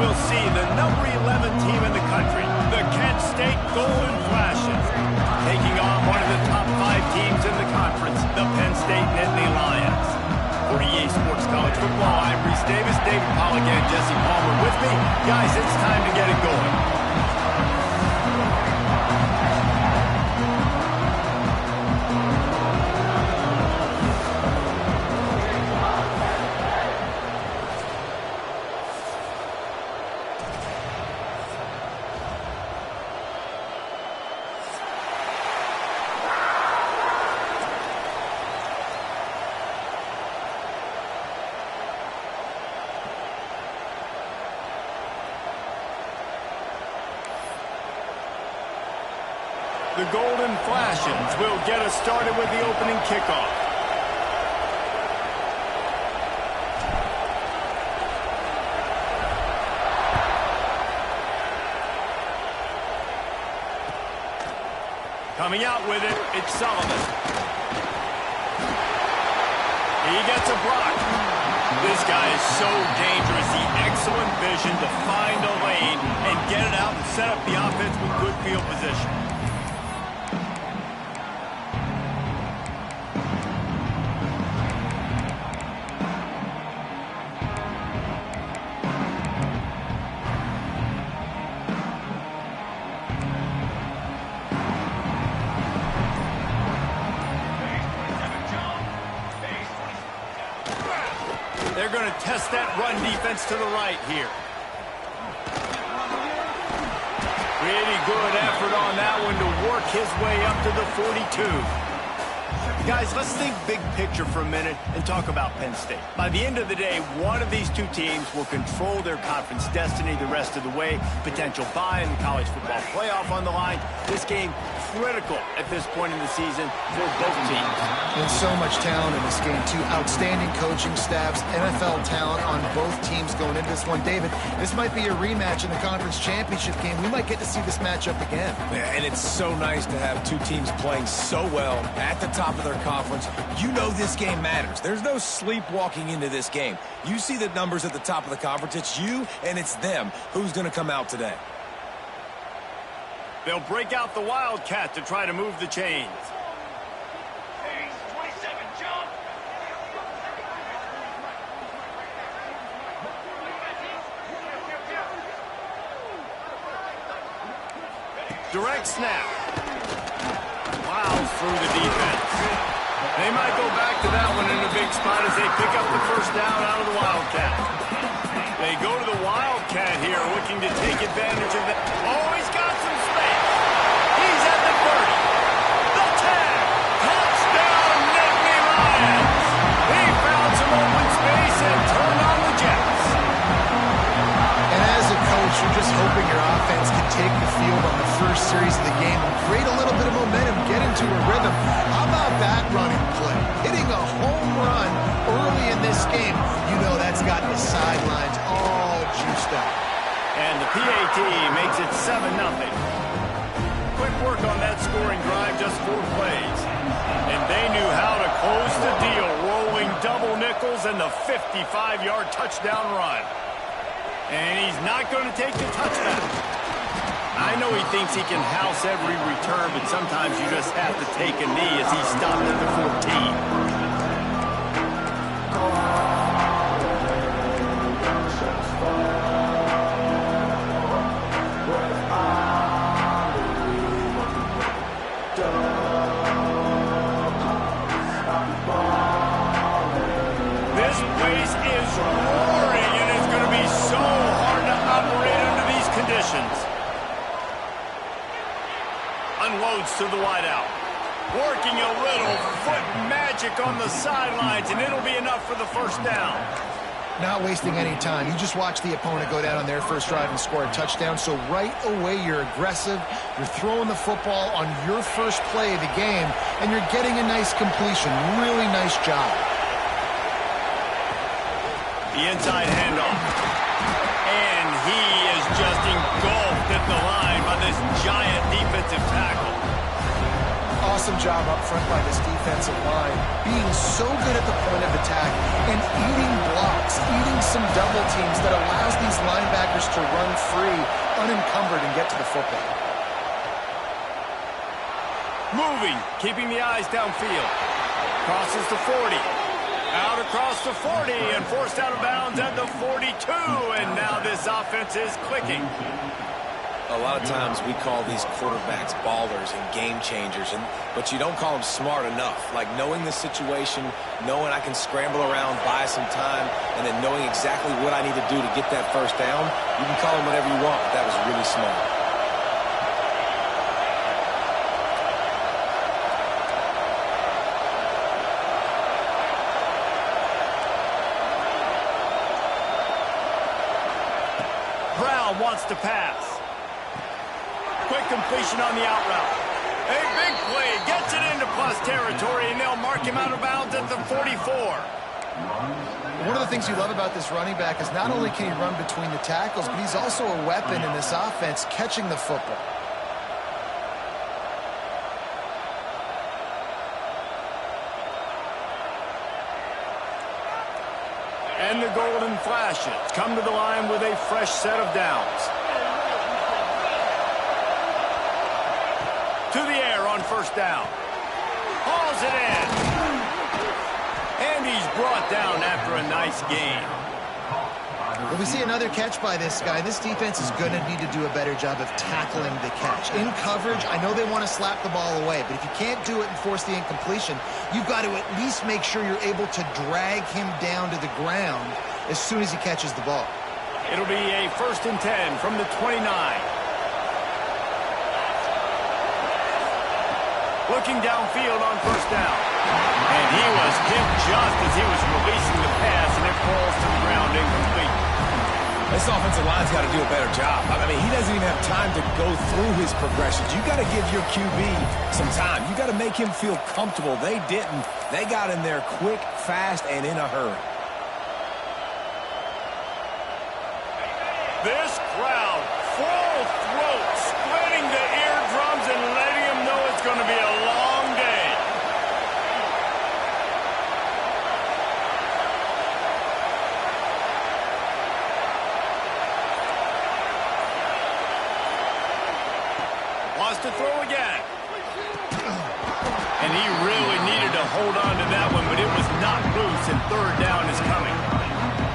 we'll see the number 11 team in the country, the Kent State Golden Flashes, taking on one of the top 5 teams in the conference, the Penn State Nittany Lions. For EA Sports College Football, I'm Reese Davis, David Pollack, and Jesse Palmer with me. Guys, it's time to get it going. The Golden Flashes will get us started with the opening kickoff. Coming out with it, it's Sullivan. He gets a block. This guy is so dangerous. The excellent vision to find a lane and get it out and set up the offense with good field position. They're going to test that run defense to the right here. Pretty good effort on that one to work his way up to the 42. Guys, let's think big picture for a minute and talk about Penn State. By the end of the day, one of these two teams will control their conference destiny the rest of the way. Potential bye in the college football playoff on the line. This game critical at this point in the season for both teams. There's so much talent in this game, too. Outstanding coaching staffs, NFL talent on both teams going into this one. David, this might be a rematch in the conference championship game. We might get to see this matchup again. Yeah, and it's so nice to have two teams playing so well at the top of their conference. You know this game matters. There's no sleepwalking into this game. You see the numbers at the top of the conference. It's you and it's them. Who's going to come out today? They'll break out the Wildcat to try to move the chains. Direct snap. Plows through the defense. They might go back to that one in a big spot as they pick up the first down out of the Wildcat. They go to the Wildcat here, looking to take advantage of that. Oh, he's got some space. He's at the 30. The tag. Touchdown, Nittany Lions. He found some open space and turned on the Jets. And as a coach, you're just hoping your offense can take the field on the first series of the game and create a little bit of momentum, get into a rhythm. How about that running play? Hitting a home run early in this game. You know that's got the sidelines all juiced up. And the PAT makes it 7-0. Quick work on that scoring drive, just 4 plays. And they knew how to close the deal, rolling double nickels and the 55-yard touchdown run. And he's not going to take the touchdown. I know he thinks he can house every return, but sometimes you just have to take a knee as he stopped at the 14. This place is roaring, and it's going to be so hard to operate under these conditions. Unloads to the wideout. Working a little foot magic on the sidelines, and it'll be enough for the first down. Not wasting any time. You just watch the opponent go down on their first drive and score a touchdown. So right away, you're aggressive. You're throwing the football on your first play of the game, and you're getting a nice completion. Really nice job. The inside handoff. And he is just engulfed at the line by this giant defensive tackle. Oh, awesome job up front by this defensive line, being so good at the point of attack and eating blocks, eating some double teams that allows these linebackers to run free, unencumbered, and get to the football. Moving, keeping the eyes downfield. Crosses the 40. Out across the 40 and forced out of bounds at the 42. And now this offense is clicking. A lot of times we call these quarterbacks ballers and game changers, but you don't call them smart enough. Like knowing the situation, knowing I can scramble around, buy some time, and then knowing exactly what I need to do to get that first down. You can call them whatever you want, but that was really smart. Brown wants to pass. Quick completion on the out route. A big play, gets it into plus territory, and they'll mark him out of bounds at the 44. One of the things you love about this running back is not only can he run between the tackles, but he's also a weapon in this offense catching the football. And the golden flashes come to the line with a fresh set of downs. To the air on first down. Hauls it in. And he's brought down after a nice gain. Well, we see another catch by this guy. This defense is going to need to do a better job of tackling the catch. In coverage, I know they want to slap the ball away, but if you can't do it and force the incompletion, you've got to at least make sure you're able to drag him down to the ground as soon as he catches the ball. It'll be a 1st and 10 from the 29. Looking downfield on first down. And he was hit just as he was releasing the pass, and it falls to the ground incomplete. This offensive line's got to do a better job. I mean, he doesn't even have time to go through his progressions. You got to give your QB some time. You got to make him feel comfortable. They didn't. They got in there quick, fast, and in a hurry. This crowd, full throat, splitting the eardrums and letting him know it's going to be a long day. Wants to throw again. And he really needed to hold on to that one, but it was not loose, and third down is coming.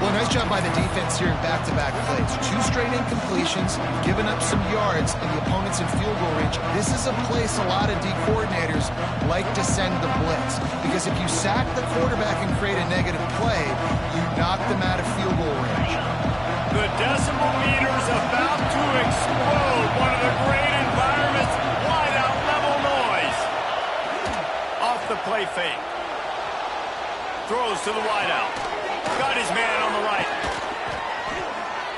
Well, nice job by the defense here in back-to-back plays. 2 straight incompletions, giving up some yards, and the opponent's in field goal range. This is a place a lot of D coordinators like to send the blitz, because if you sack the quarterback and create a negative play, you knock them out of field goal range. The decibel meter's about to explode. One of the great environments, wide out level noise. Off the play fake. Throws to the wide out. Got his man on the right.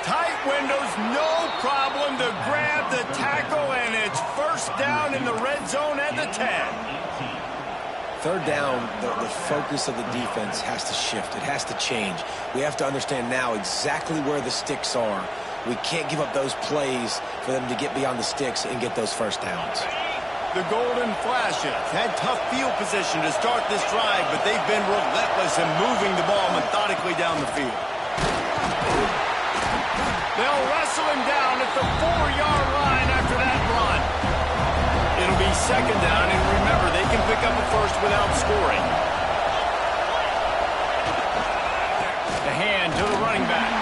Tight windows, no problem to grab the tackle, and it's first down in the red zone at the 10. Third down, the focus of the defense has to shift. It has to change. We have to understand now exactly where the sticks are. We can't give up those plays for them to get beyond the sticks and get those first downs. The Golden Flashes had tough field position to start this drive, but they've been relentless in moving the ball methodically down the field. They'll wrestle him down at the 4-yard line after that run. It'll be second down, and remember, they can pick up a first without scoring. The hand to the running back.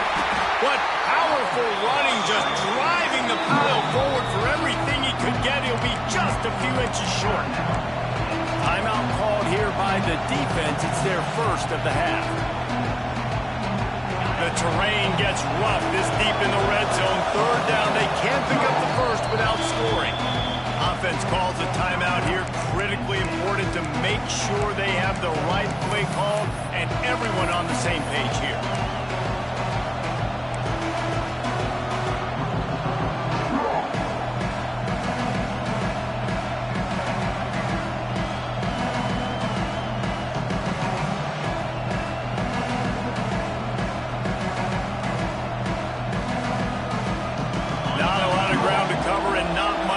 What powerful running, just driving the pile forward for everything he could get. He'll be just a few inches short. Timeout called here by the defense. It's their first of the half. The terrain gets rough this deep in the red zone. Third down, they can't pick up the first without scoring. Offense calls a timeout here. Critically important to make sure they have the right play called and everyone on the same page here.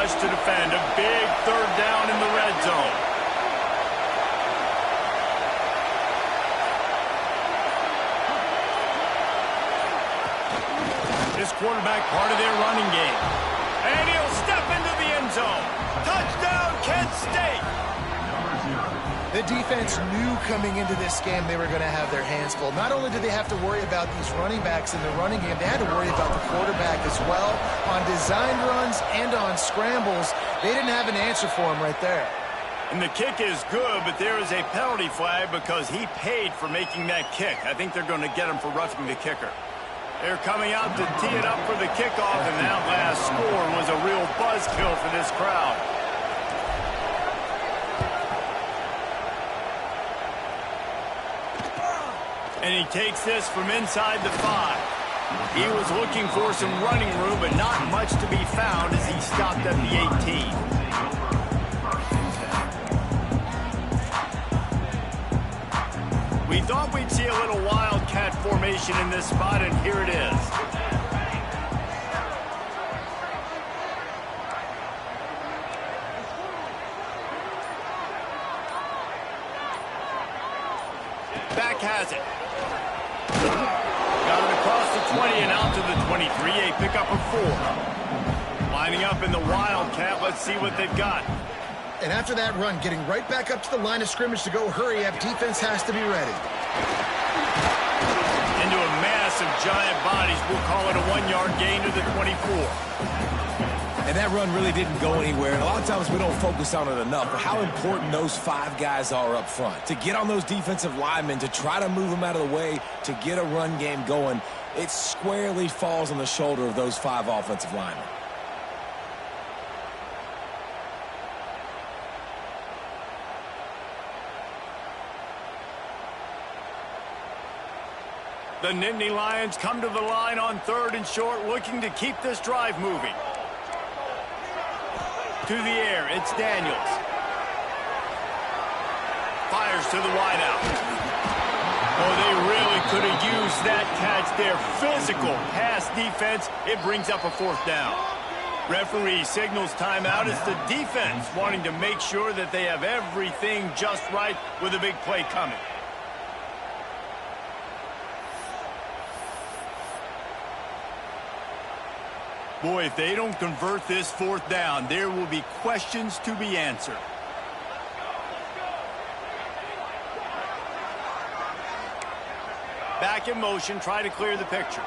To defend. A big third down in the red zone. quarterback, part of their running game. And he'll step into the end zone. Touchdown, Kent State! The defense knew coming into this game they were going to have their hands full. Not only did they have to worry about these running backs in the running game, they had to worry about the quarterback as well. On designed runs and on scrambles, they didn't have an answer for him right there. And the kick is good, but there is a penalty flag because he paid for making that kick. I think they're going to get him for roughing the kicker. They're coming out to tee it up for the kickoff, and that last score was a real buzzkill for this crowd. And he takes this from inside the 5. He was looking for some running room, but not much to be found as he stopped at the 18. We thought we'd see a little wildcat formation in this spot, and here it is. Back has it. Got it across the 20 and out to the 23. A pickup of 4. Lining up in the wildcat. Let's see what they've got. And after that run, getting right back up to the line of scrimmage to go hurry up, defense has to be ready. Into a mass of giant bodies. We'll call it a 1-yard gain to the 24. And that run really didn't go anywhere. And a lot of times we don't focus on it enough, but how important those 5 guys are up front. To get on those defensive linemen, to try to move them out of the way, to get a run game going, it squarely falls on the shoulder of those 5 offensive linemen. The Nittany Lions come to the line on 3rd and short, looking to keep this drive moving. To the air, it's Daniels. Fires to the wideout. Oh, they really could have used that catch there. Physical pass defense. It brings up a 4th down. Referee signals timeout. It's the defense wanting to make sure that they have everything just right with a big play coming. Boy, if they don't convert this 4th down, there will be questions to be answered. Back in motion, try to clear the picture.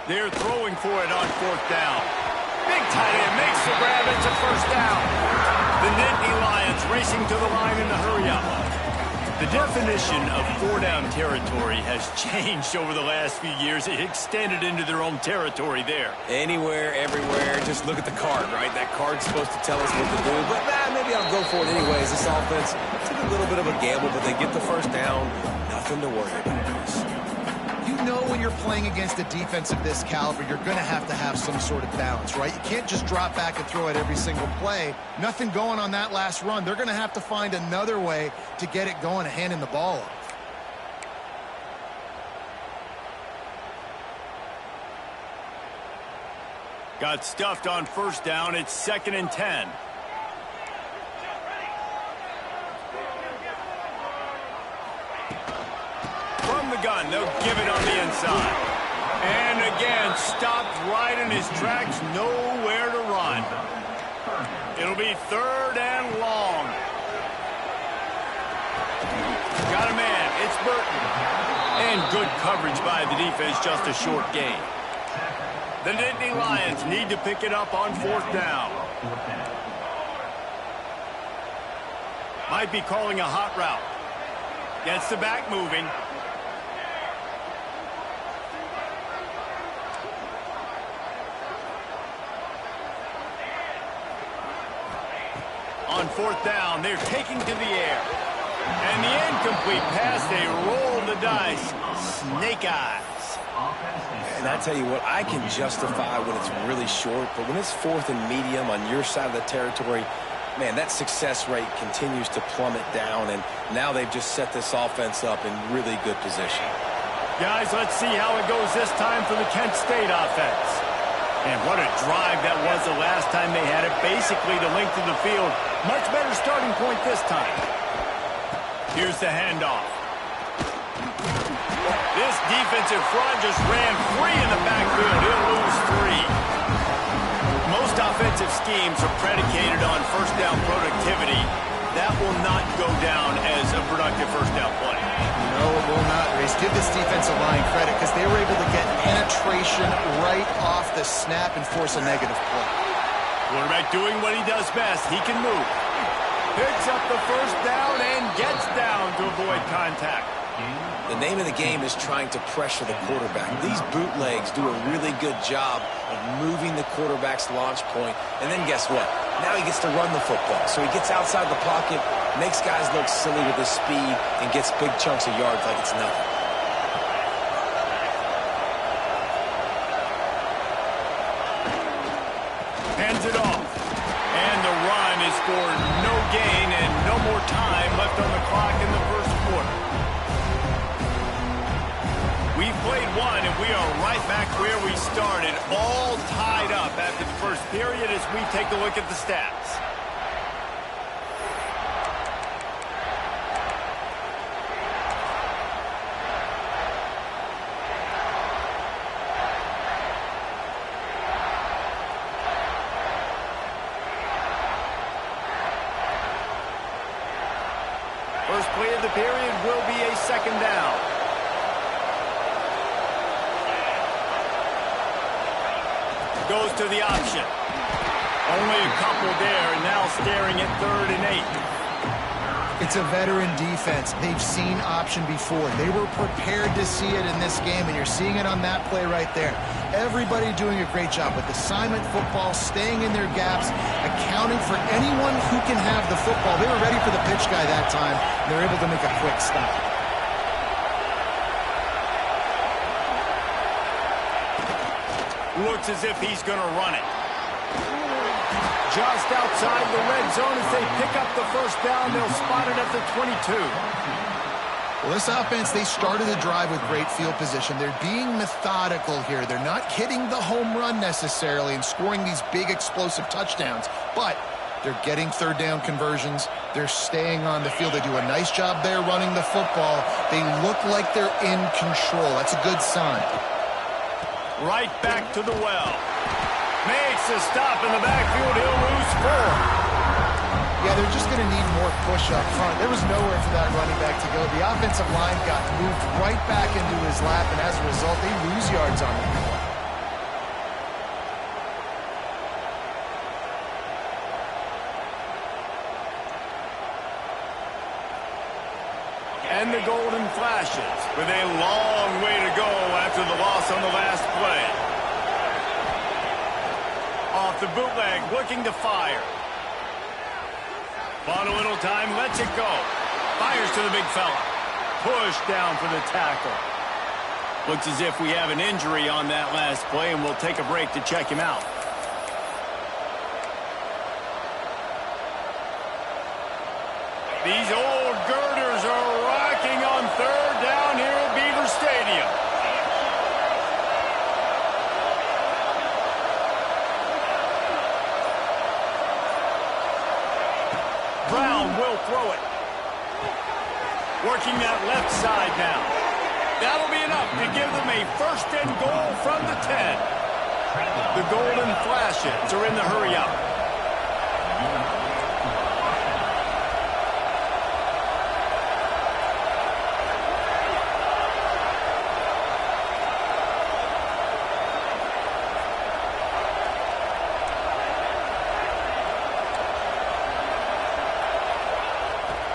They're throwing for it on 4th down. Big tight end makes the grab. It's a 1st down. The Nittany Lions racing to the line in the hurry-up. The definition of 4-down territory has changed over the last few years. It extended into their own territory there. Anywhere, everywhere, just look at the card, right? That card's supposed to tell us what to do, but maybe I'll go for it anyways. This offense took a little bit of a gamble, but they get the 1st down. Nothing to worry about, Chris. You know when you're playing against a defense of this caliber, you're going to have some sort of balance, right? You can't just drop back and throw it every single play. Nothing going on that last run. They're going to have to find another way to get it going and handing the ball off. Got stuffed on 1st down. It's 2nd and 10. From the gun, they'll give it on the inside. And again, stopped right in his tracks, nowhere to run. It'll be 3rd and long. Got a man, it's Burton. And good coverage by the defense, just a short gain. The Nittany Lions need to pick it up on 4th down. Might be calling a hot route. Gets the back moving. On 4th down, they're taking to the air. And the incomplete pass, they roll the dice. Snake eyes. And I tell you what, I can justify when it's really short, but when it's 4th and medium on your side of the territory, man, that success rate continues to plummet down, and now they've just set this offense up in really good position. Guys, let's see how it goes this time for the Kent State offense. And what a drive that was the last time they had it, basically the length of the field. Much better starting point this time. Here's the handoff. This defensive front just ran free in the backfield. He'll lose 3. Most offensive schemes are predicated on first down productivity. That will not go down as a productive first down play. No, it will not, Reese. Give this defensive line credit because they were able to get penetration right off the snap and force a negative play. Quarterback doing what he does best. He can move. Picks up the first down and gets down to avoid contact. The name of the game is trying to pressure the quarterback. These bootlegs do a really good job of moving the quarterback's launch point. And then guess what? Now he gets to run the football. So he gets outside the pocket, makes guys look silly with his speed, and gets big chunks of yards like it's nothing. Hands it off. And the run is for no gain and no more time left on the clock in the first quarter. We've played one, and we are right back where we started, all tied up after the first period as we take a look at the stats. First play of the period will be a second down. Goes to the option. Only a couple there, and now staring at 3rd and 8. It's a veteran defense. They've seen option before. They were prepared to see it in this game, and you're seeing it on that play right there. Everybody doing a great job with assignment football, staying in their gaps, accounting for anyone who can have the football. They were ready for the pitch guy that time, and they're able to make a quick stop. Looks as if he's going to run it. Just outside the red zone as they pick up the first down. They'll spot it at the 22. Well, this offense, they started the drive with great field position. They're being methodical here. They're not hitting the home run necessarily and scoring these big explosive touchdowns, but they're getting third down conversions. They're staying on the field. They do a nice job there running the football. They look like they're in control. That's a good sign. Right back to the well. Makes a stop in the backfield. He'll lose 4. Yeah, they're just going to need more push up front. There was nowhere for that running back to go. The offensive line got moved right back into his lap, and as a result, they lose yards on him. And the golden flashes with a long way to go after the loss on the last play. Off the bootleg, looking to fire. Bought a little time, lets it go. Fires to the big fella. Push down for the tackle. Looks as if we have an injury on that last play, and we'll take a break to check him out. These old girders are rocking on 3rd down here at Beaver Stadium. Brown will throw it. Working that left side now. That'll be enough to give them a 1st and goal from the 10. The golden flashes are in the hurry up.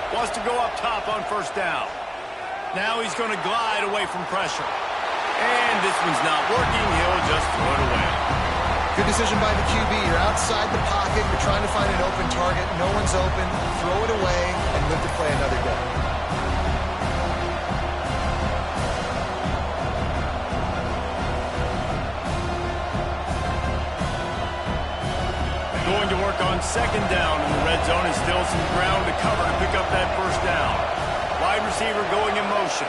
Wants to go up top on 1st down. Now he's going to glide away from pressure. And this one's not working. He'll just throw it away. Good decision by the QB. You're outside the pocket. You're trying to find an open target. No one's open. Throw it away and live to play another day. Going to work on 2nd down in the red zone, and still some ground to cover to pick up that 1st down. Wide receiver going in motion.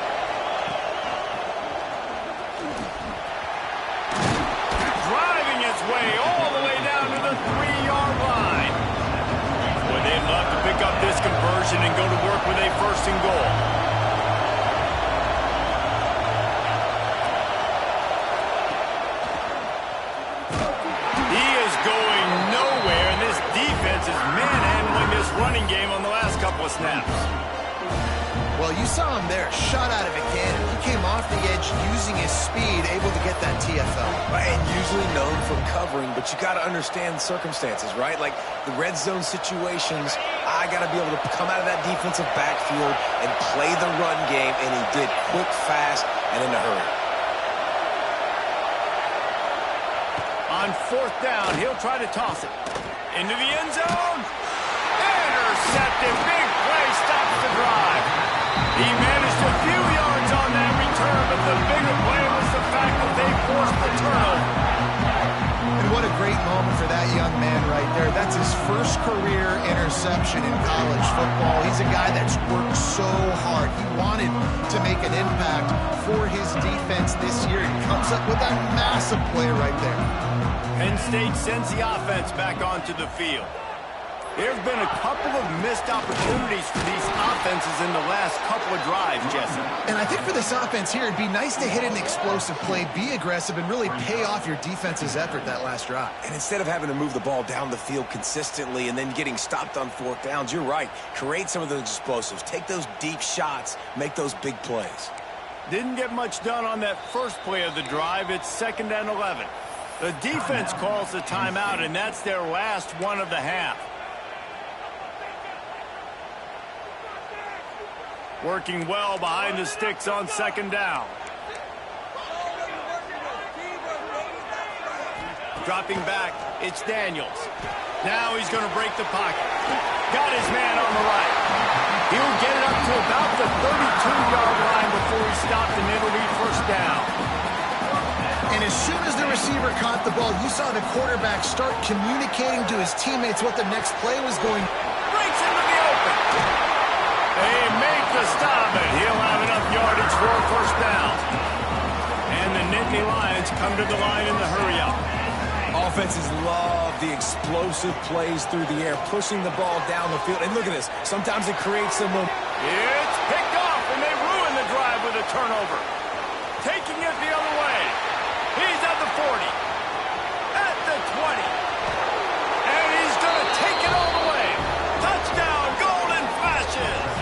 Driving its way all the way down to the 3-yard line. Boy, they'd love to pick up this conversion and go to work with a 1st and goal. the snaps. Well, you saw him there, shot out of a cannon. He came off the edge using his speed, able to get that TFL. And usually known for covering, but you got to understand the circumstances, right? Like the red zone situations, I got to be able to come out of that defensive backfield and play the run game, and he did quick, fast, and in a hurry. On 4th down, he'll try to toss it. Into the end zone. Intercepted. Big play stops the drive. He managed a few yards on that return, but the bigger play was the fact that they forced the turnover. And what a great moment for that young man right there. That's his first career interception in college football. He's a guy that's worked so hard. He wanted to make an impact for his defense this year. He comes up with that massive play right there. Penn State sends the offense back onto the field. There have been a couple of missed opportunities for these offenses in the last couple of drives, Jesse. And I think for this offense here, it'd be nice to hit an explosive play, be aggressive, and really pay off your defense's effort that last drive. And instead of having to move the ball down the field consistently and then getting stopped on 4th downs, you're right. Create some of those explosives. Take those deep shots. Make those big plays. Didn't get much done on that first play of the drive. It's 2nd and 11. The defense calls the timeout, and that's their last one of the half. Working well behind the sticks on 2nd down. Dropping back, it's Daniels. Now he's going to break the pocket. Got his man on the right. He'll get it up to about the 32-yard line before he stopped, and it'll be 1st down. And as soon as the receiver caught the ball, you saw the quarterback start communicating to his teammates what the next play was going. Breaks into the open. They make the stop, and he'll have enough yardage for a 1st down. And the Nittany Lions come to the line in the hurry-up. Offenses love the explosive plays through the air, pushing the ball down the field. And look at this. Sometimes it creates some momentum. It's picked off, and they ruin the drive with a turnover. Taking it the other way. He's at the 40. At the 20. And he's going to take it all the way. Touchdown, Golden Flashes.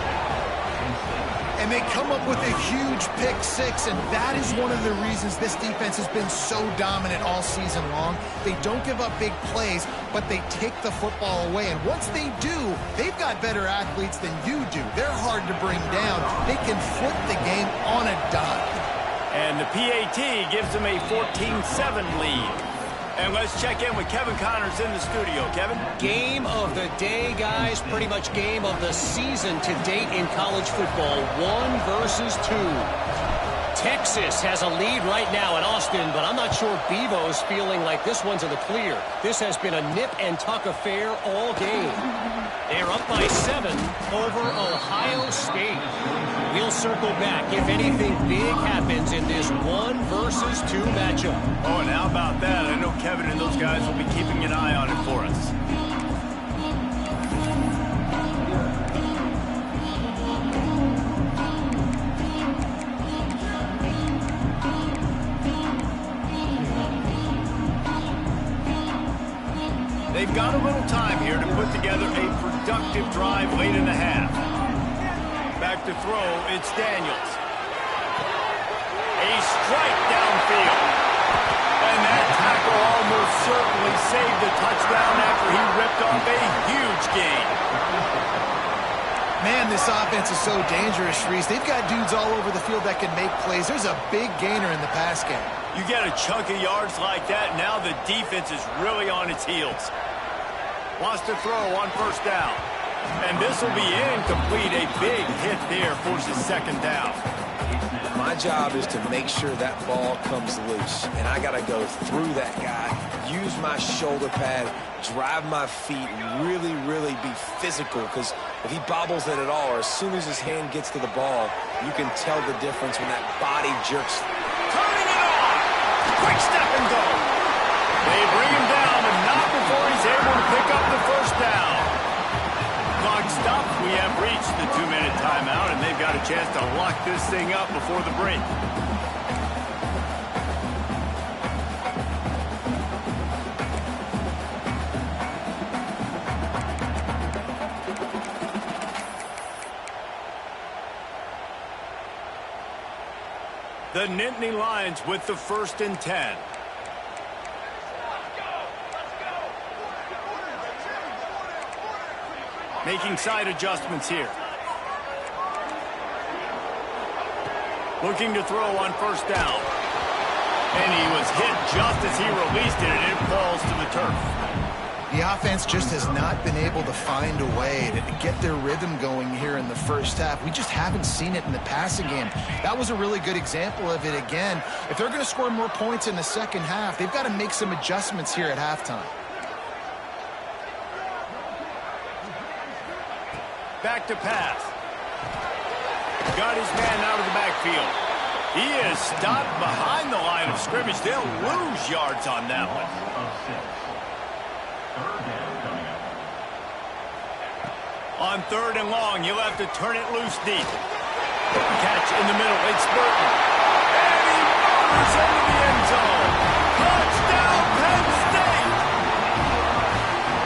And they come up with a huge pick six, and that is one of the reasons this defense has been so dominant all season long. They don't give up big plays, but they take the football away. And once they do, they've got better athletes than you do. They're hard to bring down. They can flip the game on a dime. And the PAT gives them a 14-7 lead. And let's check in with Kevin Connors in the studio. Kevin? Game of the day, guys. Pretty much game of the season to date in college football. 1 versus 2. Texas has a lead right now in Austin, but I'm not sure Bevo's feeling like this one's in the clear. This has been a nip and tuck affair all game. They're up by 7 over Ohio State. We'll circle back if anything big happens in this 1 versus 2 matchup. Oh, and how about that? I know Kevin and those guys will be keeping an eye on it for us. They've got a little time here to put together a productive drive late in the half. Back to throw, it's Daniels. A strike downfield. And that tackle almost certainly saved the touchdown after he ripped off a huge gain. Man, this offense is so dangerous, Reese. They've got dudes all over the field that can make plays. There's a big gainer in the pass game. You get a chunk of yards like that, now the defense is really on its heels. Wants to throw on 1st down. And this will be incomplete. A big hit there forces 2nd down. My job is to make sure that ball comes loose. And I got to go through that guy, use my shoulder pad, drive my feet, really, really be physical. Because if he bobbles it at all, or as soon as his hand gets to the ball, you can tell the difference when that body jerks. Turning it on! Quick step and go! They bring him down, but not before he's able to pick up the 1st down. Clock stopped. We have reached the 2-minute timeout, and they've got a chance to lock this thing up before the break. The Nittany Lions with the 1st and 10. Making side adjustments here. Looking to throw on 1st down. And he was hit just as he released it, and it falls to the turf. The offense just has not been able to find a way to get their rhythm going here in the first half. We just haven't seen it in the passing game. That was a really good example of it again. If they're going to score more points in the second half, they've got to make some adjustments here at halftime. Back to pass. Got his man out of the backfield. He is stopped behind the line of scrimmage. They'll lose yards on that one. On 3rd and long, you'll have to turn it loose deep. Catch in the middle. It's Burton. And he murders into the end zone. Touchdown, Penn State!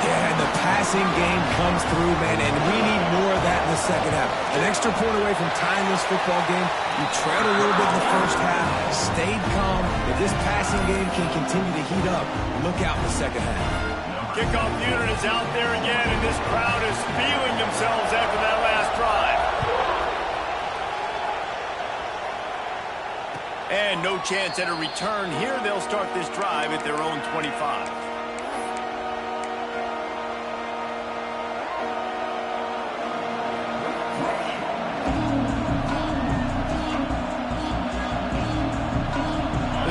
Yeah, and the passing game comes through, man, and we need more of that in the second half. An extra point away from tying this football game. You trailed a little bit in the first half, stayed calm. If this passing game can continue to heat up, look out in the second half. Kickoff unit is out there again, and this crowd is feeling themselves after that last drive. And no chance at a return here. They'll start this drive at their own 25.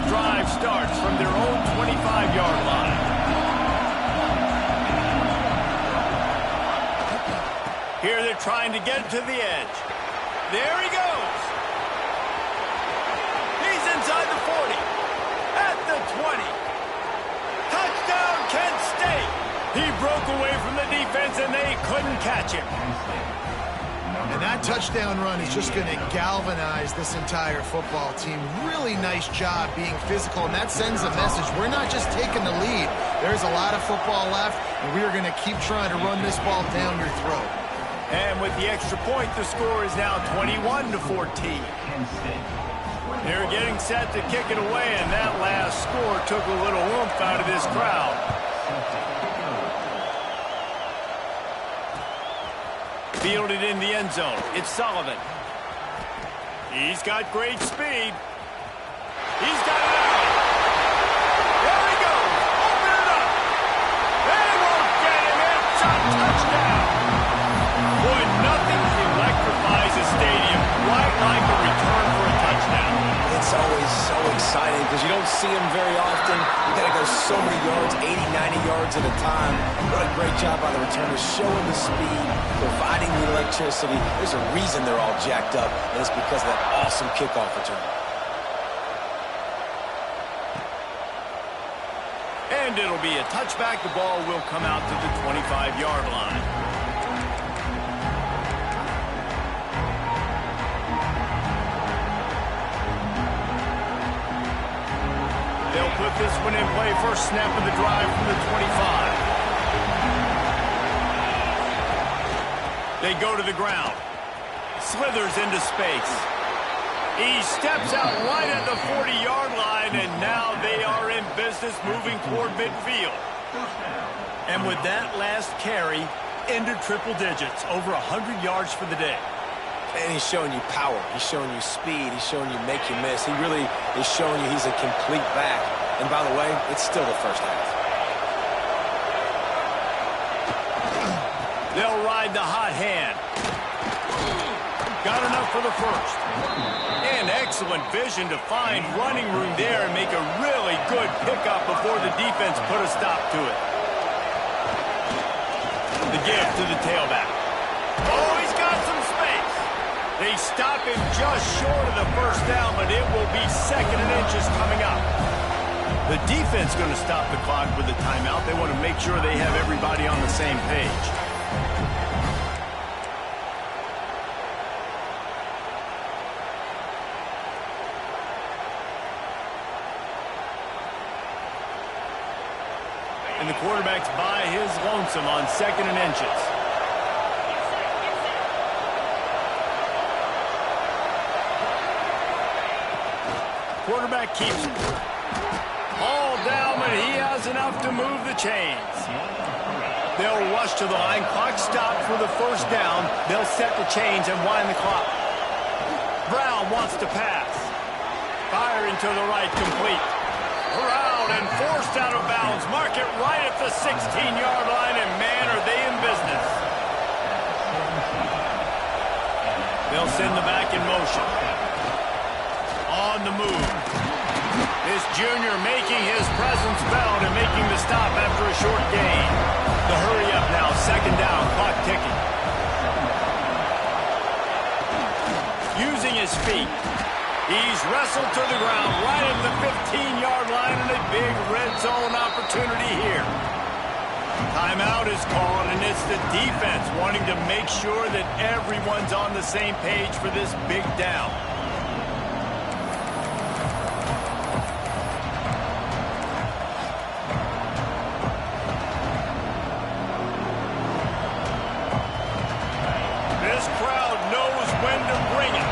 The drive starts from their own 25-yard line. Here they're trying to get to the edge. There he goes. He's inside the 40. At the 20. Touchdown, Kent State. He broke away from the defense, and they couldn't catch him. And that touchdown run is just going to galvanize this entire football team. Really nice job being physical, and that sends a message. We're not just taking the lead. There's a lot of football left, and we are going to keep trying to run this ball down your throat. And with the extra point, the score is now 21-14. They're getting set to kick it away, and that last score took a little oomph out of this crowd. Fielded in the end zone. It's Sullivan. He's got great speed. He's got it out. There he goes. Open it up. They won't get him. It's a touchdown. Boy, nothing electrifies a stadium quite like a return for a touchdown. It's always so exciting because you don't see them very often. You got to go so many yards, 80, 90 yards at a time. What a great job by the returners, showing the speed, providing the electricity. There's a reason they're all jacked up, and it's because of that awesome kickoff return. And it'll be a touchback. The ball will come out to the 25-yard line. They'll put this one in play. First snap of the drive from the 25. They go to the ground. Slithers into space. He steps out right at the 40-yard line, and now they are in business moving toward midfield. And with that last carry, into triple digits, over 100 yards for the day. And he's showing you power. He's showing you speed. He's showing you make you miss. He really is showing you he's a complete back. And by the way, it's still the first half. They'll ride the hot hand. Got enough for the first. And excellent vision to find running room there and make a really good pickup before the defense put a stop to it. The give to the tailback. Oh, he's got some space. They stop him just short of the first down, but it will be 2nd and inches coming up. The defense going to stop the clock with a timeout. They want to make sure they have everybody on the same page. And the quarterback's by his lonesome on 2nd and inches. Quarterback keeps it. All down, but he has enough to move the chains. They'll rush to the line. Clock stopped for the first down. They'll set the chains and wind the clock. Brown wants to pass. Firing to the right, complete. Brown and forced out of bounds. Mark it right at the 16-yard line, and man, are they in business. They'll send the back in motion. On the move. This junior making his presence felt and making the stop after a short gain. The hurry up now, second down, clock ticking. Using his feet. He's wrestled to the ground right at the 15-yard line, and a big red zone opportunity here. Timeout is called, and it's the defense wanting to make sure that everyone's on the same page for this big down. This crowd knows when to bring it.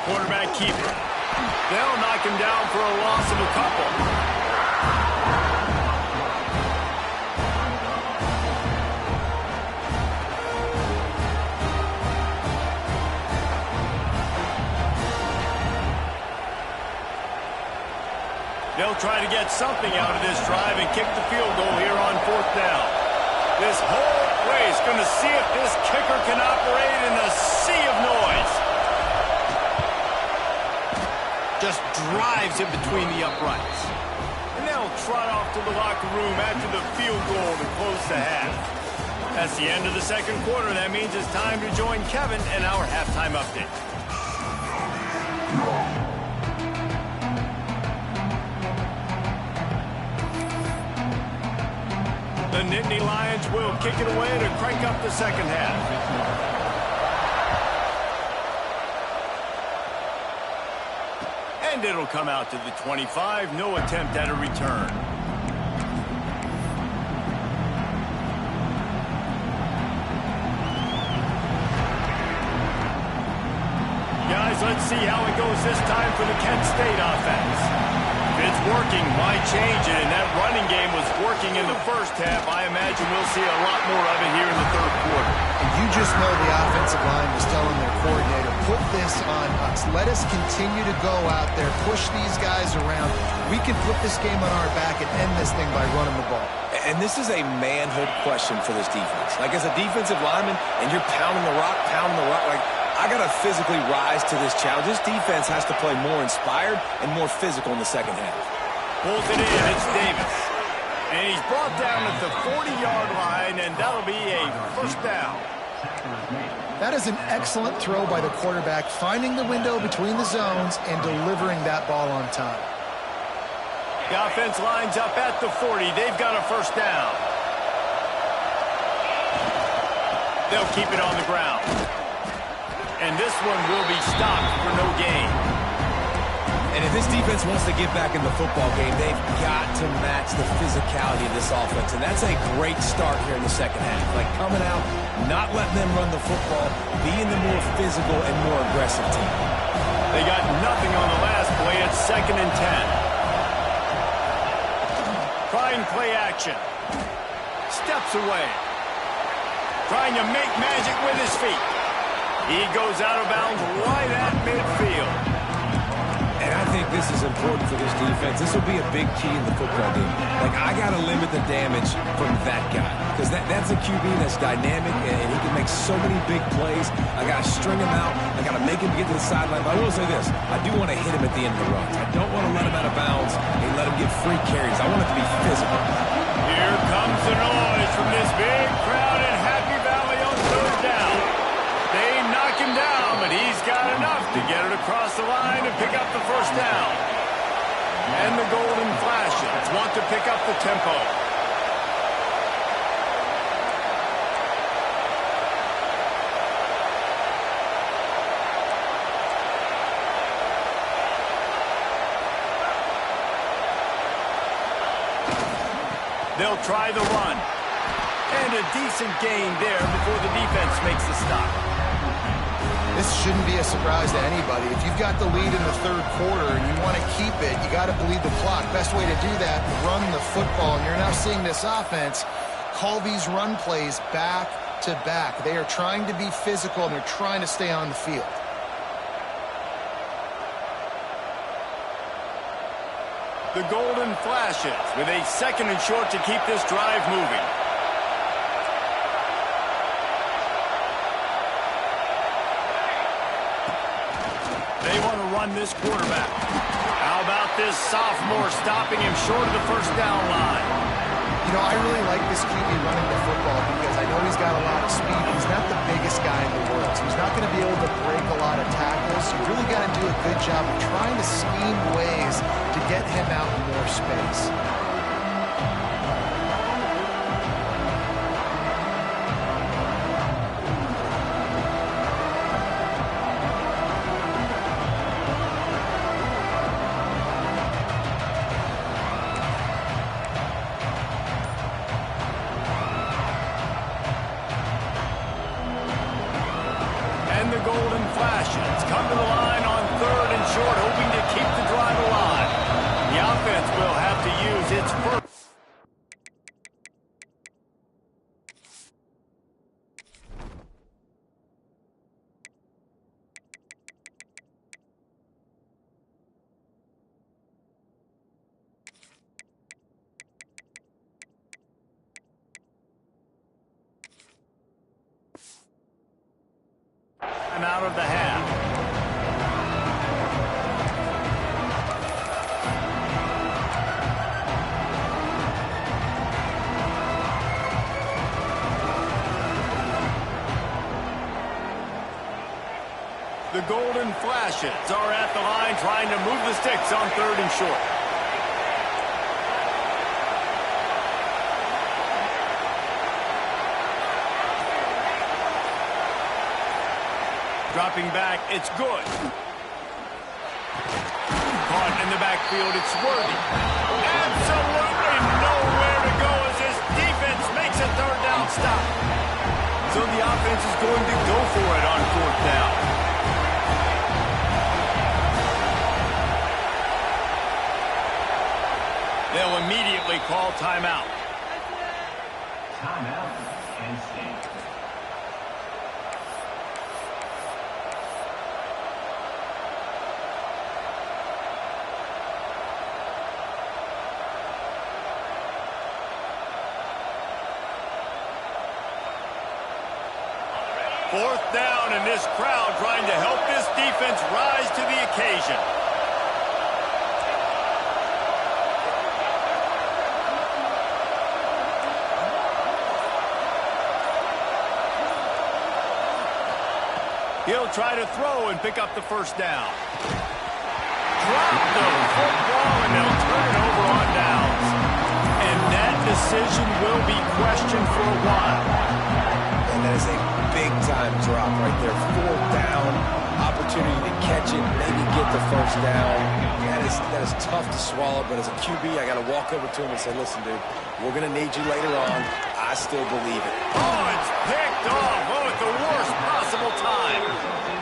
Quarterback keeper. They'll knock him down for a loss of a couple. They'll try to get something out of this drive and kick the field goal here on fourth down. This whole place going to see if this kicker can operate in a sea of noise. Just drives in between the uprights. And they'll trot off to the locker room after the field goal to close the half. That's the end of the second quarter. That means it's time to join Kevin in our halftime update. The Nittany Lions will kick it away to crank up the second half. And it'll come out to the 25. No attempt at a return. Guys, let's see how it goes this time for the Kent State offense. If it's working, why change it? And that running game was working in the first half. I imagine we'll see a lot more of it here in the third quarter. And you just know the offensive line was telling their coordinator, put this on us. Let us continue to go out there, push these guys around. We can put this game on our back and end this thing by running the ball. And this is a manhood question for this defense. Like, as a defensive lineman, and you're pounding the rock, like, I got to physically rise to this challenge. This defense has to play more inspired and more physical in the second half. Pulls it in. It's Davis. And he's brought down at the 40-yard line, and that'll be a first down. That is an excellent throw by the quarterback, finding the window between the zones and delivering that ball on time. The offense lines up at the 40. They've got a first down. They'll keep it on the ground. And this one will be stopped for no gain. And if this defense wants to get back in the football game, they've got to match the physicality of this offense. And that's a great start here in the second half. Like, coming out, not letting them run the football, being the more physical and more aggressive team. They got nothing on the last play. It's 2nd and 10. Trying play action. Steps away. Trying to make magic with his feet. He goes out of bounds right at midfield. And I think this is important for this defense. This will be a big key in the football game. Like, I got to limit the damage from that guy. Because that's a QB that's dynamic, and he can make so many big plays. I got to string him out. I got to make him get to the sideline. But I will say this. I do want to hit him at the end of the runs. I don't want to let him out of bounds and let him get free carries. I want it to be physical. Here comes the noise from this big crowd in Happy Valley on third down. They knock him down, but he's got enough to get it across the line and pick up the first down. And the Golden Flashes want to pick up the tempo. They'll try the run. And earned a decent gain there before the defense makes the stop. This shouldn't be a surprise to anybody. If you've got the lead in the third quarter and you want to keep it, you got to bleed the clock. Best way to do that, run the football. And you're now seeing this offense call these run plays back to back. They are trying to be physical, and they're trying to stay on the field. The Golden Flashes with a 2nd and short to keep this drive moving. They want to run this quarterback. How about this sophomore stopping him short of the first down line? You know, I really like this QB running the football because I know he's got a lot of speed. He's not the biggest guy in the world, so he's not going to be able to break a lot of tackles. You really got to do a good job of trying to scheme ways to get him out in more space. The Golden Flashes come to the line on 3rd and short, hoping to keep the drive alive. The offense will have to use its first. Out of the half. The Golden Flashes are at the line trying to move the sticks on 3rd and short. Dropping back, it's good. Caught in the backfield, it's Worthy. Absolutely nowhere to go as this defense makes a 3rd down stop. So the offense is going to go for it on 4th down. They'll immediately call timeout. Timeout, Penn State. Fourth down, and this crowd trying to help this defense rise to the occasion. He'll try to throw and pick up the first down. Drop the football, and they'll turn it over on downs. And that decision will be questioned for a while. And that is a big-time drop right there. 4th down, opportunity to catch it, maybe get the first down. That is tough to swallow, but as a QB, I got to walk over to him and say, listen, dude, we're going to need you later on. I still believe it. Oh, it's picked off. Oh, at the worst possible time.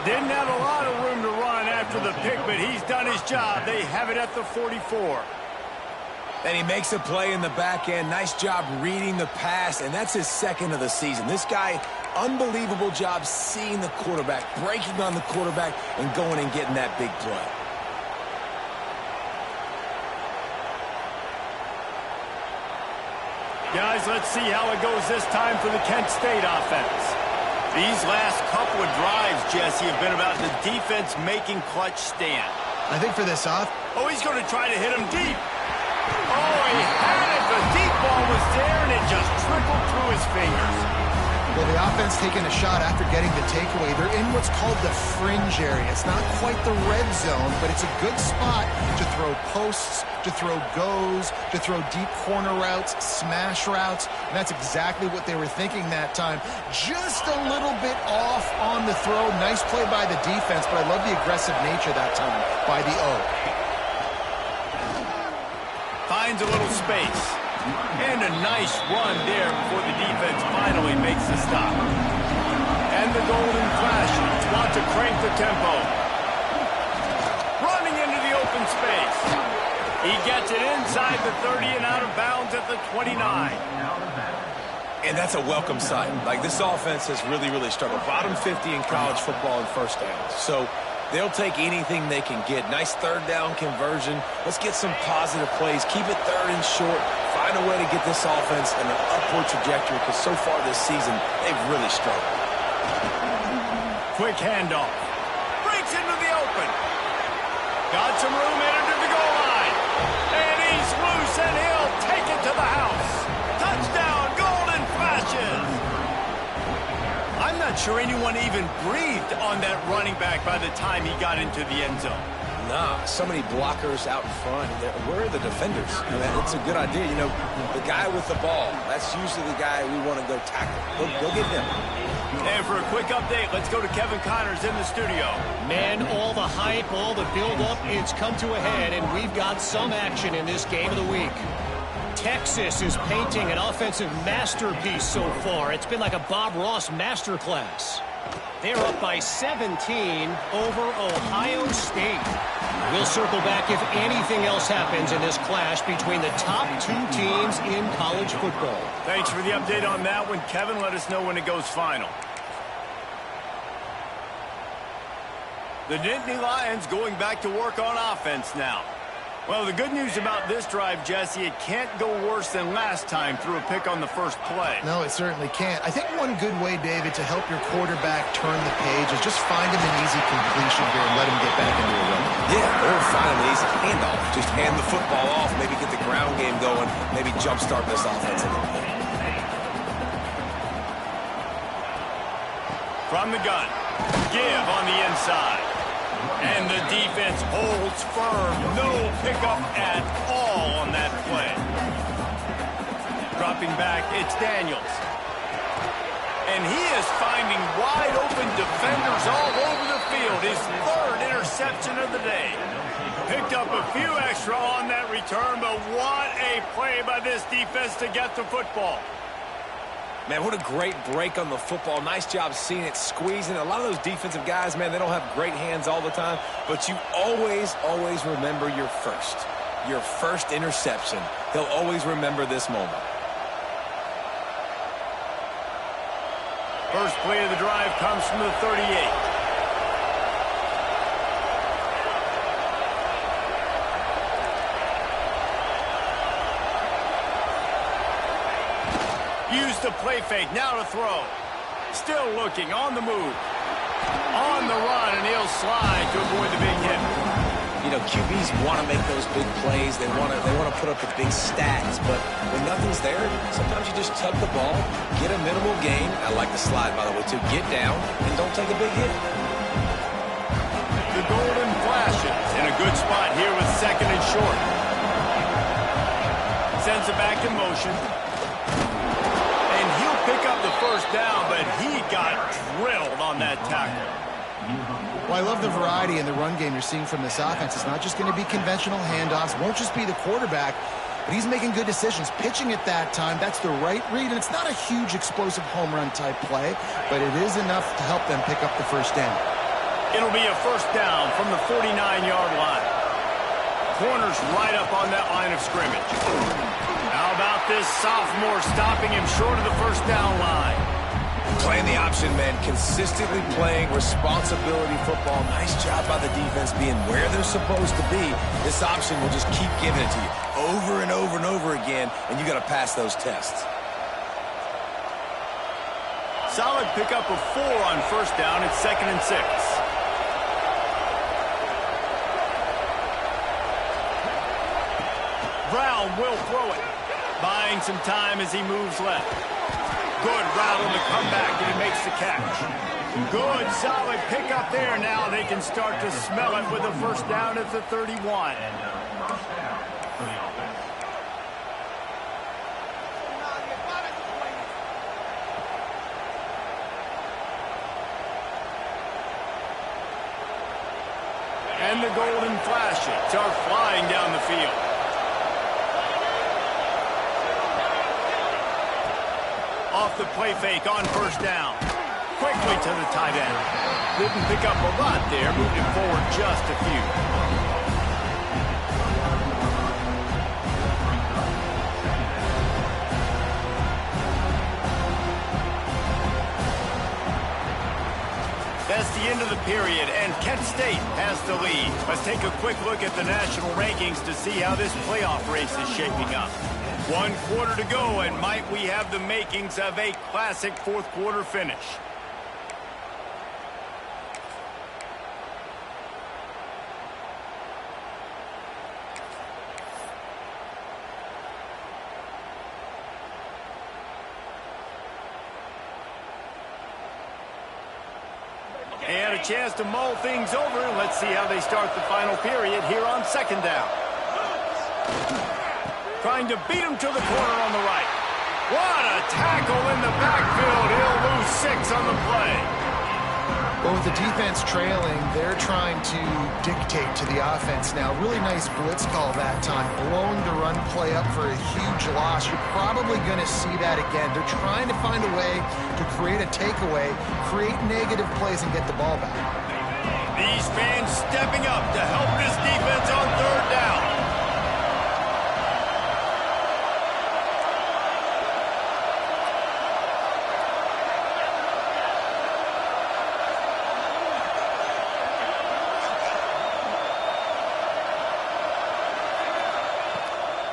Didn't have a lot of room to run after the pick, but he's done his job. They have it at the 44. And he makes a play in the back end. Nice job reading the pass, and that's his 2nd of the season. This guy, unbelievable job seeing the quarterback, breaking on the quarterback, and going and getting that big play. Guys, let's see how it goes this time for the Kent State offense. These last couple of drives, Jesse, have been about the defense making clutch stand. I think for this off. Oh, he's going to try to hit him deep. Oh, he had it. The deep ball was there, and it just trickled through his fingers. Well, the offense taking a shot after getting the takeaway. They're in what's called the fringe area. It's not quite the red zone, but it's a good spot to throw posts, to throw goes, to throw deep corner routes, smash routes. And that's exactly what they were thinking that time. Just a little bit off on the throw. Nice play by the defense, but I love the aggressive nature that time by the O. Finds a little space. And a nice run there before the defense finally makes the stop. And the golden flash wants to crank the tempo. Running into the open space. He gets it inside the 30 and out of bounds at the 29. And that's a welcome sight. Like, this offense has really, really struggled. Bottom 50 in college football in first downs. So they'll take anything they can get. Nice third down conversion. Let's get some positive plays. Keep it third and short. Find a way to get this offense in an upward trajectory, because so far this season, they've really struggled. Quick handoff. Breaks into the open. Got some room into the goal line. And he's loose, and he'll take it to the house. Touchdown, Golden Flashes. I'm not sure anyone even breathed on that running back by the time he got into the end zone. Nah, so many blockers out in front. Where are the defenders? I mean, it's a good idea. You know, the guy with the ball, that's usually the guy we want to go tackle. Go get him. And for a quick update, let's go to Kevin Connors in the studio. Man, all the hype, all the build-up, it's come to a head, and we've got some action in this game of the week. Texas is painting an offensive masterpiece so far. It's been like a Bob Ross masterclass. They're up by 17 over Ohio State. We'll circle back if anything else happens in this clash between the top two teams in college football. Thanks for the update on that one, Kevin. Let us know when it goes final. The Nittany Lions going back to work on offense now. Well, the good news about this drive, Jesse, it can't go worse than last time through a pick on the first play. No, it certainly can't. I think one good way, David, to help your quarterback turn the page is just find him an easy completion here and let him get back into a run. Yeah, or find him an easy handoff. Just hand the football off, maybe get the ground game going, maybe jumpstart this offense a little bit. From the gun, give on the inside. And the defense holds firm. No pickup at all on that play. Dropping back, it's Daniels. And he is finding wide open defenders all over the field. His third interception of the day. Picked up a few extra on that return, but what a play by this defense to get the football. Man, what a great break on the football. Nice job seeing it, squeezing. A lot of those defensive guys, man, they don't have great hands all the time, but you always, always remember your first interception. He'll always remember this moment. First play of the drive comes from the 38. Use the play fake, now to throw. Still looking, on the move. On the run, and he'll slide to avoid the big hit. You know, QBs want to make those big plays. They want to put up the big stats, but when nothing's there, sometimes you just tuck the ball, get a minimal gain. I like the slide, by the way, too. Get down and don't take a big hit. The Golden Flashes in a good spot here with second and short. Sends it back in motion. Pick up the first down, but he got drilled on that tackle. Well, I love the variety in the run game you're seeing from this offense. It's not just going to be conventional handoffs. Won't just be the quarterback, but he's making good decisions. Pitching at that time, that's the right read, and it's not a huge explosive home run type play, but it is enough to help them pick up the first down. It'll be a first down from the 49-yard line. Corners right up on that line of scrimmage. How about this sophomore stopping him short of the first down line? Playing the option, man. Consistently playing responsibility football. Nice job by the defense being where they're supposed to be. This option will just keep giving it to you over and over and over again, and you got to pass those tests. Solid pickup of 4 on first down. It's 2nd and 6. Brown will throw it. Buying some time as he moves left. Good route on the comeback, and he makes the catch. Good, solid pickup there. Now they can start to smell it with a first down at the 31. And the Golden Flashes are flying down the field. Off the play fake on first down. Quickly to the tight end. Didn't pick up a lot there, moved him forward just a few. That's the end of the period, and Kent State has the lead. Let's take a quick look at the national rankings to see how this playoff race is shaping up. 1 quarter to go, and might we have the makings of a classic fourth quarter finish. And a chance to mull things over. Let's see how they start the final period here on second down. Trying to beat him to the corner on the right. What a tackle in the backfield. He'll lose 6 on the play. Well, with the defense trailing, they're trying to dictate to the offense now. Really nice blitz call that time. Blowing the run play up for a huge loss. You're probably going to see that again. They're trying to find a way to create a takeaway, create negative plays, and get the ball back. These fans stepping up to help this defense on third down.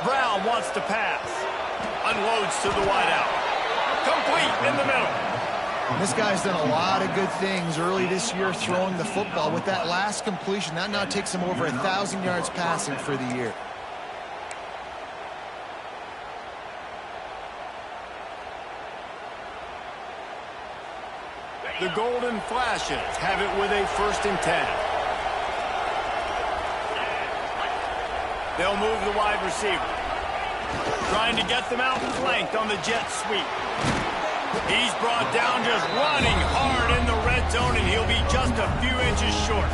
Brown wants to pass. Unloads to the wideout. Complete in the middle. This guy's done a lot of good things early this year throwing the football. With that last completion, that now takes him over 1,000 yards passing for the year. The Golden Flashes have it with a 1st and 10. They'll move the wide receiver. Trying to get them out flanked on the jet sweep. He's brought down just running hard in the red zone, and he'll be just a few inches short.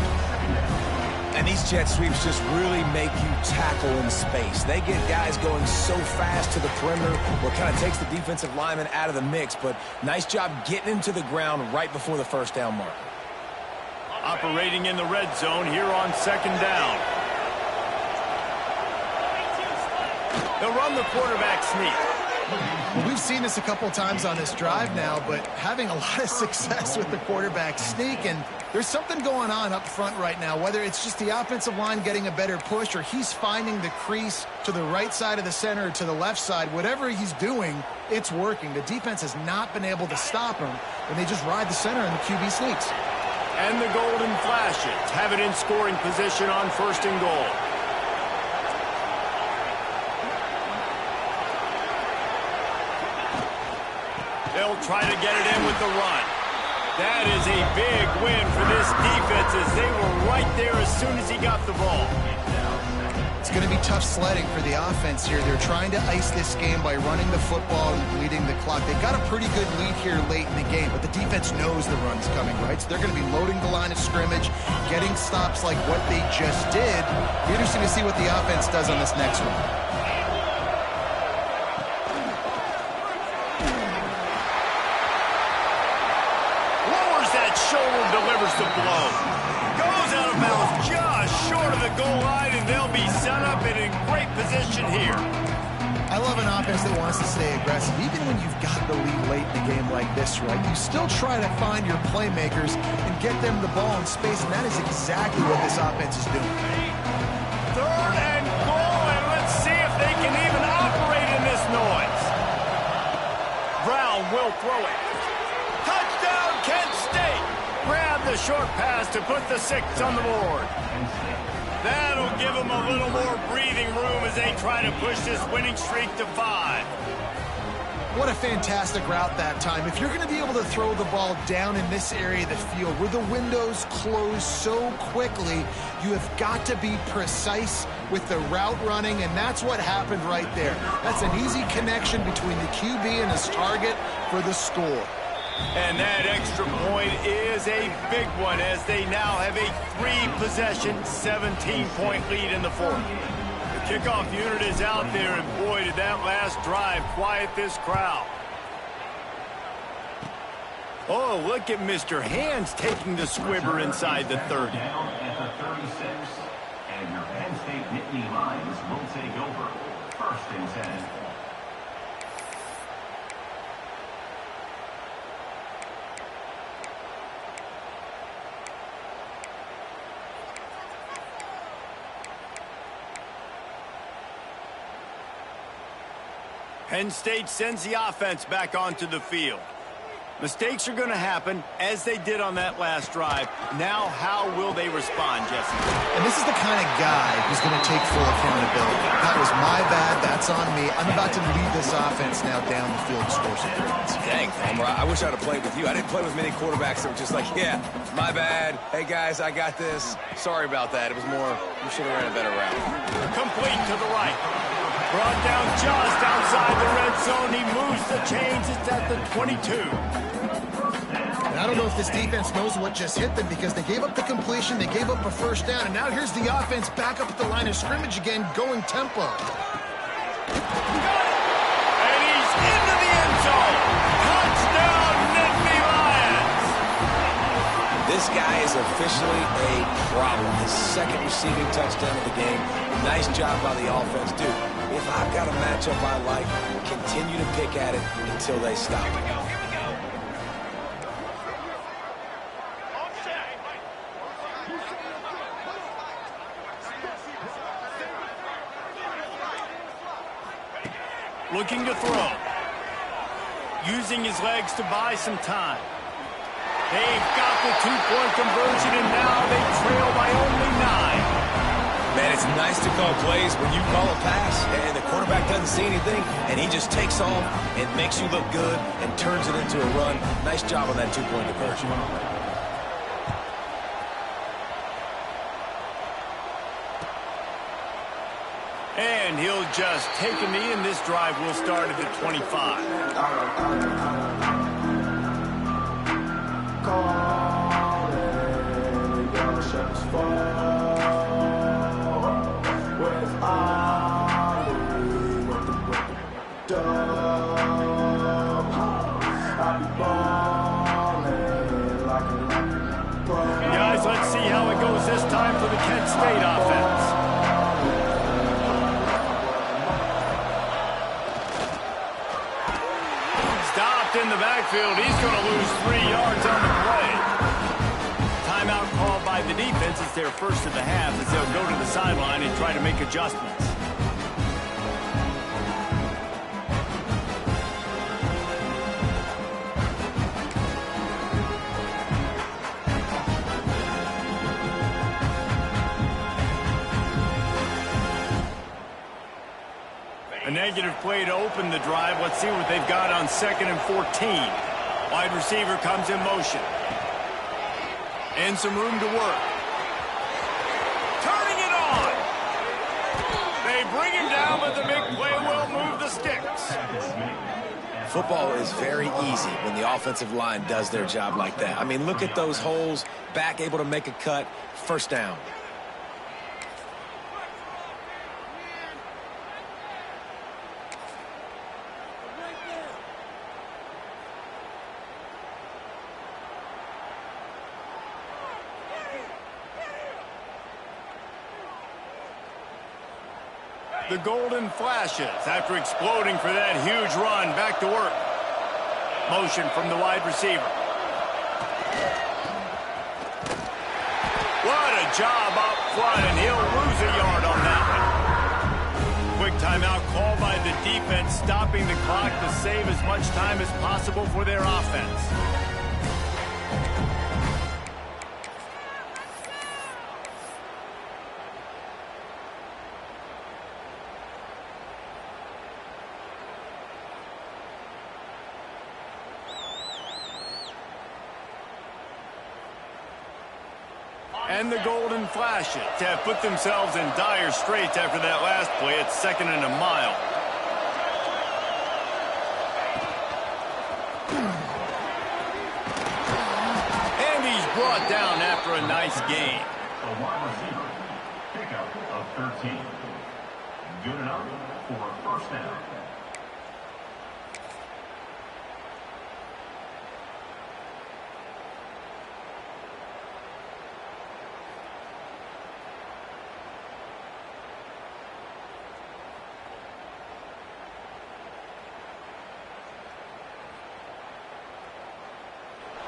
And these jet sweeps just really make you tackle in space. They get guys going so fast to the perimeter, what kind of takes the defensive lineman out of the mix, but nice job getting into the ground right before the first down marker. Operating in the red zone here on second down. They'll run the quarterback sneak. Well, we've seen this a couple times on this drive now, but having a lot of success with the quarterback sneak, and there's something going on up front right now, whether it's just the offensive line getting a better push or he's finding the crease to the right side of the center or to the left side. Whatever he's doing, it's working. The defense has not been able to stop him, and they just ride the center and the QB sneaks. And the Golden Flashes have it in scoring position on 1st and goal. They'll try to get it in with the run. That is a big win for this defense as they were right there as soon as he got the ball. It's going to be tough sledding for the offense here. They're trying to ice this game by running the football and bleeding the clock. They've got a pretty good lead here late in the game, but the defense knows the run's coming, right? So they're going to be loading the line of scrimmage, getting stops like what they just did. Be interesting to see what the offense does on this next one. Shoulder delivers the blow. Goes out of bounds just short of the goal line, and they'll be set up in a great position here. I love an offense that wants to stay aggressive. Even when you've got the lead late in the game like this, right, you still try to find your playmakers and get them the ball in space, and that is exactly what this offense is doing. 3rd and goal, and let's see if they can even operate in this noise. Brown will throw it. Touchdown, Kent State! Grab the short pass to put the 6 on the board. That'll give them a little more breathing room as they try to push this winning streak to 5. What a fantastic route that time. If you're going to be able to throw the ball down in this area of the field where the windows close so quickly, you have got to be precise with the route running, and that's what happened right there. That's an easy connection between the QB and his target for the score. And that extra point is a big one as they now have a 3-possession, 17-point lead in the 4th. The kickoff unit is out there, and boy, did that last drive quiet this crowd. Oh, look at Mr. Hands taking the squibber inside the 30. Down at the 36. And your Penn State Nittany Lions will take over. 1st and 10. Penn State sends the offense back onto the field. Mistakes are going to happen, as they did on that last drive. Now, how will they respond, Jesse? And this is the kind of guy who's going to take full accountability. That was my bad. That's on me. I'm about to lead this offense now down the field and score some points. Dang, Homer, I wish I'd have played with you. I didn't play with many quarterbacks that were just like, yeah, my bad. Hey, guys, I got this. Sorry about that. It was more, you should have ran a better route. Complete to the right. Brought down just outside the red zone. He moves the chains. It's at the 22. And I don't know if this defense knows what just hit them because they gave up the completion, they gave up a 1st down, and now here's the offense back up at the line of scrimmage again, going tempo. And he's into the end zone. Touchdown, Nittany Lions. This guy is officially a problem. His 2nd receiving touchdown of the game. Nice job by the offense. Dude, if I've got a matchup I like, continue to pick at it until they stop. Looking to throw. Using his legs to buy some time. They've got the 2-point conversion, and now they trail by only 9. Man, it's nice to call plays when you call a pass and the quarterback doesn't see anything and he just takes off and makes you look good and turns it into a run. Nice job on that 2-point conversion. And he'll just take a knee, and this drive will start at the 25. Guys, let's see how it goes this time for the Kent State offense. Stopped in the backfield. He's going to lose 3 yards on the play. Timeout called by the defense. It's their 1st of the half as they'll go to the sideline and try to make adjustments. A negative play to open the drive. Let's see what they've got on 2nd and 14. Wide receiver comes in motion. And some room to work. Turning it on. They bring him down, but the big play will move the sticks. Football is very easy when the offensive line does their job like that. I mean, look at those holes. Back able to make a cut. 1st down. The golden flashes after exploding for that huge run. Back to work. Motion from the wide receiver. What a job up front, and he'll lose a yard on that one. Quick timeout called by the defense, stopping the clock to save as much time as possible for their offense. And the golden flashes have put themselves in dire straits after that last play. It's 2nd and a mile. And he's brought down after a nice gain. A wide receiver, pickup of 13. Good enough for a 1st down.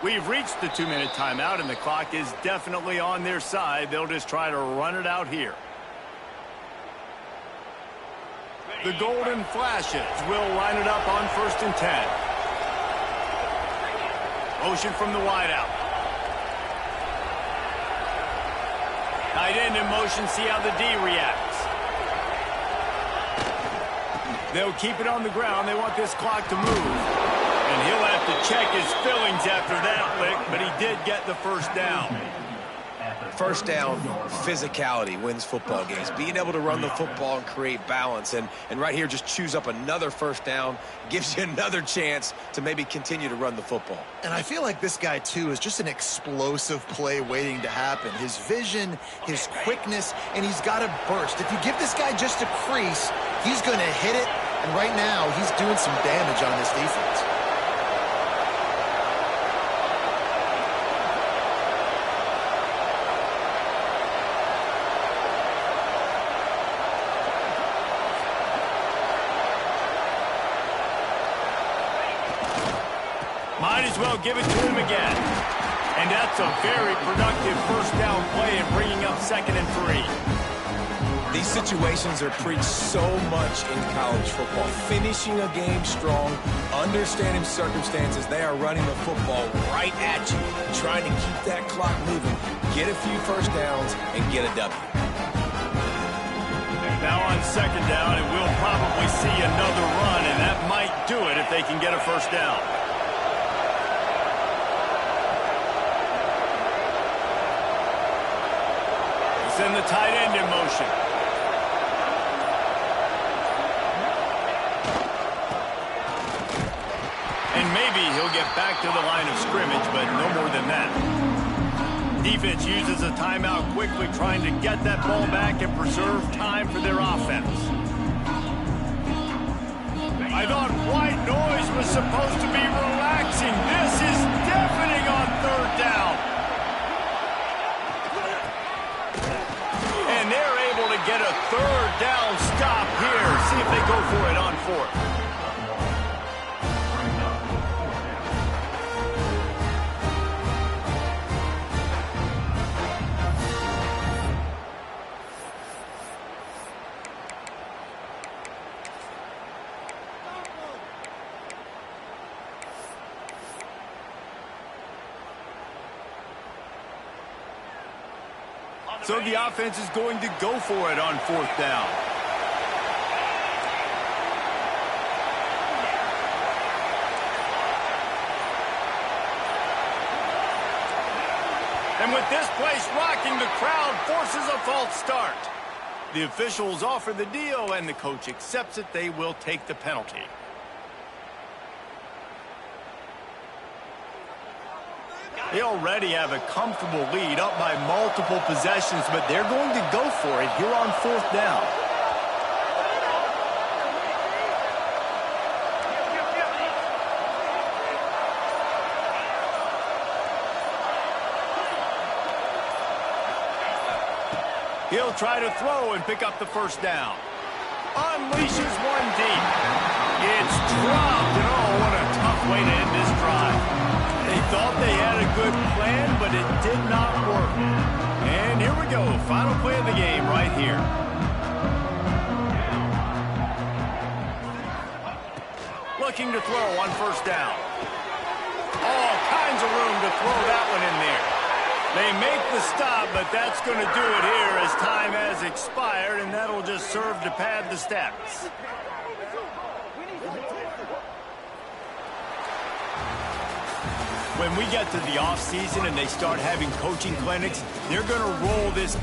We've reached the 2-minute timeout, and the clock is definitely on their side. They'll just try to run it out here. The Golden Flashes will line it up on 1st and 10. Motion from the wideout. Tight end in motion, see how the D reacts. They'll keep it on the ground. They want this clock to move. And he'll have to check his feelings after that lick, but he did get the first down. First down, physicality wins football games. Being able to run the football and create balance. And right here, just choose up another first down. Gives you another chance to maybe continue to run the football. And I feel like this guy, too, is just an explosive play waiting to happen. His vision, his quickness, and he's got a burst. If you give this guy just a crease, he's going to hit it. And right now, he's doing some damage on this defense. Might as well give it to him again. And that's a very productive first down play and bringing up 2nd and 3. These situations are preached so much in college football. Finishing a game strong, understanding circumstances. They are running the football right at you, trying to keep that clock moving, get a few first downs, and get a W. Now on 2nd down, and we'll probably see another run, and that might do it if they can get a first down. Send the tight end in motion. And maybe he'll get back to the line of scrimmage, but no more than that. Defense uses a timeout quickly, trying to get that ball back and preserve time for their offense. I thought white noise was supposed to be relaxing. This is deafening on 3rd down. And they're able to get a 3rd down stop here. See if they go for it on 4th. So the offense is going to go for it on 4th down. And with this place rocking, the crowd forces a false start. The officials offer the deal, and the coach accepts it. They will take the penalty. They already have a comfortable lead, up by multiple possessions, but they're going to go for it here on 4th down. He'll try to throw and pick up the first down. Unleashes one deep. It's dropped, and oh, what a tough way to end this drive. They thought they had a good plan, but it did not work. And here we go, final play of the game right here. Looking to throw on 1st down. All kinds of room to throw that one in there. They make the stop, but that's going to do it here as time has expired, and that'll just serve to pad the stats. When we get to the offseason and they start having coaching clinics, they're going to roll this